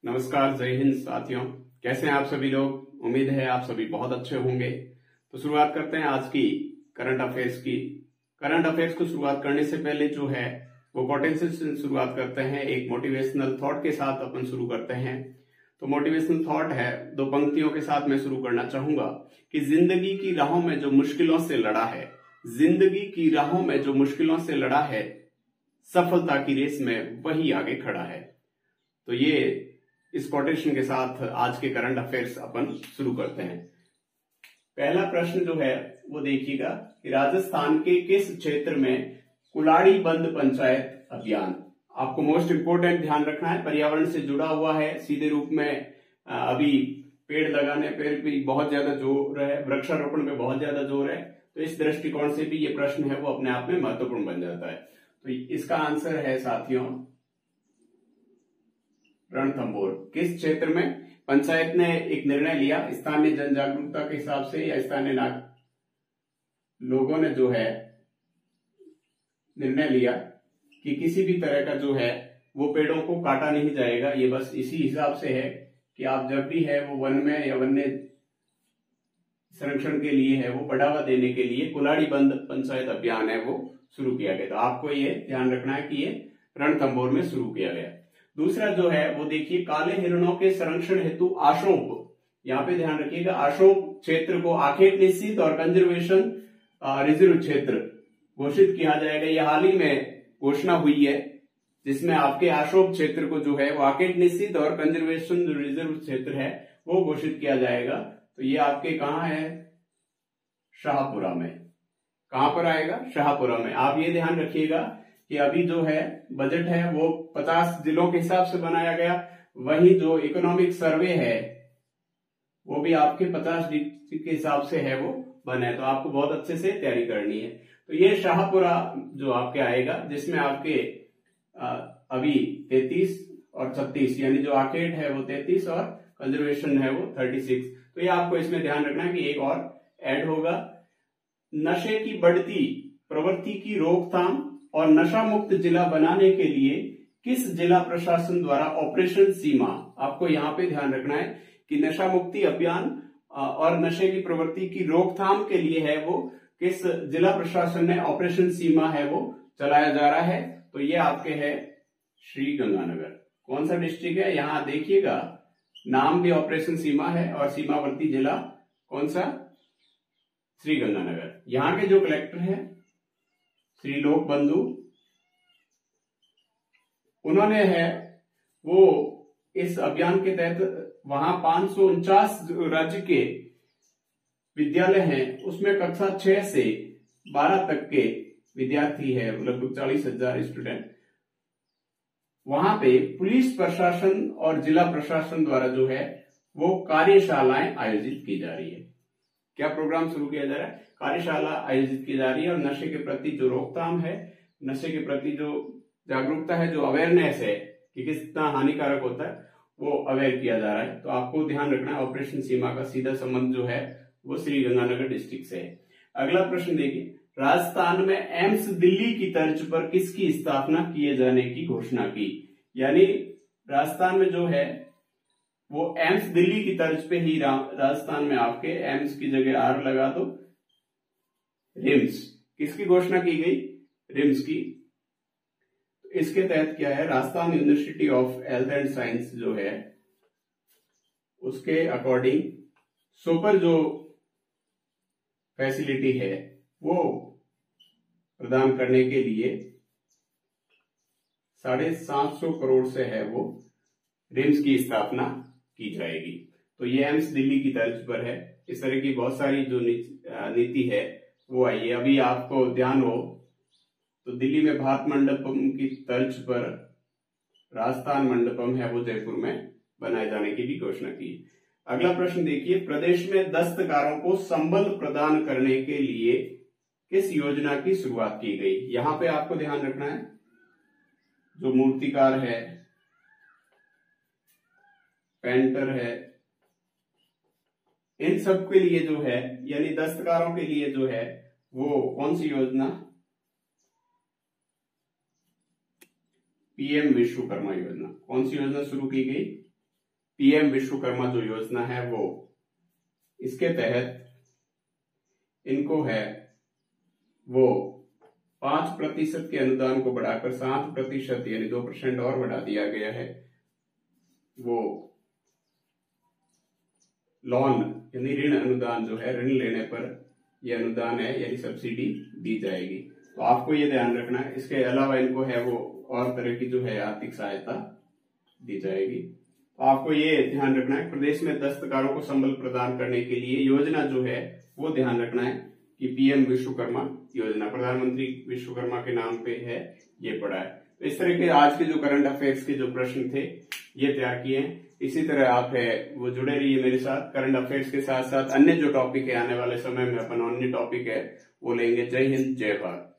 नमस्कार, जय हिंद साथियों। कैसे हैं आप सभी लोग? उम्मीद है आप सभी बहुत अच्छे होंगे। तो शुरुआत करते हैं आज की करंट अफेयर्स की। करंट अफेयर्स को शुरुआत करने से पहले जो है वो कोटेशन से शुरुआत करते हैं। एक मोटिवेशनल थॉट के साथ अपन शुरू करते हैं। तो मोटिवेशनल थॉट है, दो पंक्तियों के साथ मैं शुरू करना चाहूंगा कि जिंदगी की राहों में जो मुश्किलों से लड़ा है, जिंदगी की राहों में जो मुश्किलों से लड़ा है, सफलता की रेस में वही आगे खड़ा है। तो ये इस कोटेशन के साथ आज के करंट अफेयर्स अपन शुरू करते हैं। पहला प्रश्न जो है वो देखिएगा कि राजस्थान के किस क्षेत्र में कुलाड़ी बंद पंचायत अभियान, आपको मोस्ट इंपोर्टेंट ध्यान रखना है, पर्यावरण से जुड़ा हुआ है सीधे रूप में। अभी पेड़ लगाने पर भी बहुत ज्यादा जोर है, वृक्षारोपण पे बहुत ज्यादा जोर है, तो इस दृष्टिकोण से भी ये प्रश्न है वो अपने आप में महत्वपूर्ण बन जाता है। तो इसका आंसर है साथियों रणथंभौर। किस क्षेत्र में पंचायत ने एक निर्णय लिया, स्थानीय जन जागरूकता के हिसाब से या स्थानीय लोगों ने जो है निर्णय लिया कि किसी भी तरह का जो है वो पेड़ों को काटा नहीं जाएगा। ये बस इसी हिसाब से है कि आप जब भी है वो वन में या वन्य संरक्षण के लिए है वो बढ़ावा देने के लिए कुलाड़ी बंद पंचायत अभियान है वो शुरू किया गया। तो आपको ये ध्यान रखना है कि ये रणथंभौर में शुरू किया गया। दूसरा जो है वो देखिए, काले हिरणों के संरक्षण हेतु आशोप, यहाँ पे ध्यान रखिएगा, आशोप क्षेत्र को आखेट निश्चित और कंजर्वेशन रिजर्व क्षेत्र घोषित किया जाएगा। यह हाल ही में घोषणा हुई है जिसमें आपके आशोप क्षेत्र को जो है वो आखेट निश्चित और कंजर्वेशन रिजर्व क्षेत्र है वो घोषित किया जाएगा। तो ये आपके कहाँ है? शाहपुरा में। कहां पर आएगा? शाहपुरा में। आप ये ध्यान रखिएगा कि अभी जो है बजट है वो 50 जिलों के हिसाब से बनाया गया, वही जो इकोनॉमिक सर्वे है वो भी आपके 50 डिस्ट्रिक्ट के हिसाब से है वो बना है। तो आपको बहुत अच्छे से तैयारी करनी है। तो ये शाहपुरा जो आपके आएगा जिसमें आपके अभी 33 और 36 यानी जो आर्केड है वो 33 और कंजर्वेशन है वो 36। तो ये आपको इसमें ध्यान रखना है कि एक और ऐड होगा। नशे की बढ़ती प्रवृत्ति की रोकथाम और नशा मुक्त जिला बनाने के लिए किस जिला प्रशासन द्वारा ऑपरेशन सीमा, आपको यहाँ पे ध्यान रखना है कि नशा मुक्ति अभियान और नशे की प्रवृत्ति की रोकथाम के लिए है वो किस जिला प्रशासन ने ऑपरेशन सीमा है वो चलाया जा रहा है। तो ये आपके है श्री गंगानगर। कौन सा डिस्ट्रिक्ट है? यहाँ देखिएगा, नाम भी ऑपरेशन सीमा है और सीमावर्ती जिला कौन सा? श्री गंगानगर। यहाँ के जो कलेक्टर है श्री लोक बंधु, उन्होंने है वो इस अभियान के तहत वहां 549 राज्य के विद्यालय हैं, उसमें कक्षा 6 से 12 तक के विद्यार्थी है, लगभग 40,000 स्टूडेंट। वहां पे पुलिस प्रशासन और जिला प्रशासन द्वारा जो है वो कार्यशालाएं आयोजित की जा रही है। क्या प्रोग्राम शुरू किया जा रहा है? कार्यशाला आयोजित की जा रही है और नशे के प्रति जो रोकथाम है, नशे के प्रति जो जागरूकता है, जो अवेयरनेस है कि कितना हानिकारक होता है वो अवेयर किया जा रहा है। तो आपको ध्यान रखना है ऑपरेशन सीमा का सीधा संबंध जो है वो श्री गंगानगर डिस्ट्रिक्ट से है। अगला प्रश्न देखिए, राजस्थान में एम्स दिल्ली की तर्ज पर किसकी स्थापना किए जाने की घोषणा की? यानी राजस्थान में जो है वो एम्स दिल्ली की तर्ज पे ही राजस्थान में आपके एम्स की जगह आर लगा दो, रिम्स। किसकी घोषणा की गई? रिम्स की। इसके तहत क्या है, Rajasthan university of health and science जो है उसके अकॉर्डिंग सुपर जो फैसिलिटी है वो प्रदान करने के लिए 750 करोड़ से है वो रिम्स की स्थापना की जाएगी। तो ये एम्स दिल्ली की तर्ज पर है। इस तरह की बहुत सारी जो नीति है वो आई है। अभी आपको ध्यान हो तो दिल्ली में भारत मंडपम की तर्ज पर राजस्थान मंडपम है वो जयपुर में बनाए जाने की भी घोषणा की। अगला प्रश्न देखिए, प्रदेश में दस्तकारों को संबल प्रदान करने के लिए किस योजना की शुरुआत की गई? यहाँ पे आपको ध्यान रखना है, जो मूर्तिकार है, पेंटर है, इन सब के लिए जो है यानी दस्तकारों के लिए जो है वो कौन सी योजना? पीएम विश्वकर्मा योजना। कौन सी योजना शुरू की गई? पीएम विश्वकर्मा जो योजना है वो, इसके तहत इनको है वो 5% के अनुदान को बढ़ाकर 7% यानी 2% और बढ़ा दिया गया है। वो लोन यानी ऋण अनुदान जो है, ऋण लेने पर ये अनुदान है यानी सब्सिडी दी जाएगी। तो आपको ये ध्यान रखना है। इसके अलावा इनको है वो और तरह की जो है आर्थिक सहायता दी जाएगी। तो आपको ये ध्यान रखना है, प्रदेश में दस्तकारों को संबल प्रदान करने के लिए योजना जो है वो ध्यान रखना है कि पीएम विश्वकर्मा योजना, प्रधानमंत्री विश्वकर्मा के नाम पे है, ये पड़ा है। तो इस तरह के आज के जो करंट अफेयर्स के जो प्रश्न थे ये तैयार किए हैं। इसी तरह आप है वो जुड़े रहिए मेरे साथ। करंट अफेयर्स के साथ साथ अन्य जो टॉपिक है आने वाले समय में अपन अन्य टॉपिक है वो लेंगे। जय हिंद, जय भारत।